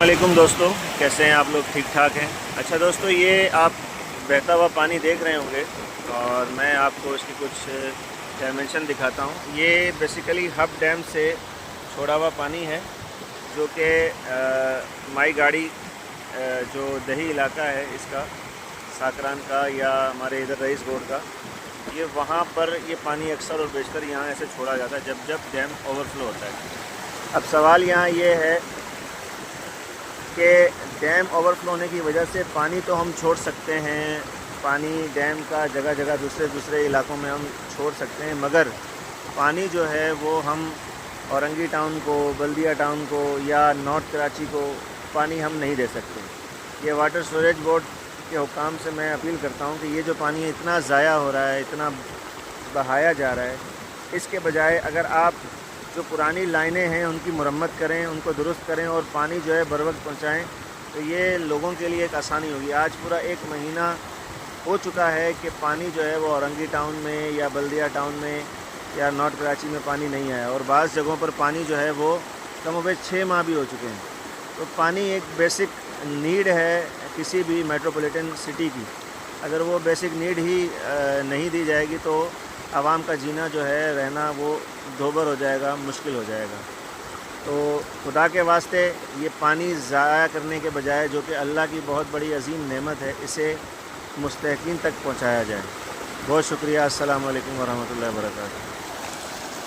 वालेकुम दोस्तों, कैसे हैं आप लोग? ठीक ठाक हैं। अच्छा दोस्तों, ये आप बहता हुआ पानी देख रहे होंगे और मैं आपको इसकी कुछ डायमेंशन दिखाता हूँ। ये बेसिकली हब डैम से छोड़ा हुआ पानी है जो कि माई गाड़ी जो दही इलाका है इसका, साकरान का या हमारे इधर रईस रोड का, ये वहाँ पर ये पानी अक्सर और बेशतर यहाँ ऐसे छोड़ा जाता है जब जब डैम ओवरफ्लो होता है। अब सवाल यहाँ ये है कि डैम ओवरफ्लो होने की वजह से पानी तो हम छोड़ सकते हैं, पानी डैम का जगह जगह दूसरे इलाकों में हम छोड़ सकते हैं, मगर पानी जो है वो हम औरंगी टाउन को, बल्दिया टाउन को या नॉर्थ कराची को पानी हम नहीं दे सकते। ये वाटर स्टोरेज बोर्ड के हुकाम से मैं अपील करता हूँ कि ये जो पानी इतना ज़ाया हो रहा है, इतना बहाया जा रहा है, इसके बजाय अगर आप जो पुरानी लाइनें हैं उनकी मुरम्मत करें, उनको दुरुस्त करें और पानी जो है बर वक्त पहुँचाएँ, तो ये लोगों के लिए एक आसानी होगी। आज पूरा 1 महीना हो चुका है कि पानी जो है वो औरंगी टाउन में या बल्दिया टाउन में या नॉर्थ कराची में पानी नहीं आया, और बाज़ जगहों पर पानी जो है वो कमोबेश 6 माह भी हो चुके हैं। तो पानी एक बेसिक नीड है किसी भी मेट्रोपॉलिटन सिटी की। अगर वो बेसिक नीड ही नहीं दी जाएगी तो आवाम का जीना जो है, रहना, वो दोबर हो जाएगा, मुश्किल हो जाएगा। तो खुदा के वास्ते ये पानी ज़ाया करने के बजाय, जो कि अल्लाह की बहुत बड़ी अजीम नेमत है, इसे मुस्तहकीन तक पहुँचाया जाए। बहुत शुक्रिया। अस्सलाम वालेकुम वरहमतुल्लाहि वबरकातुहू।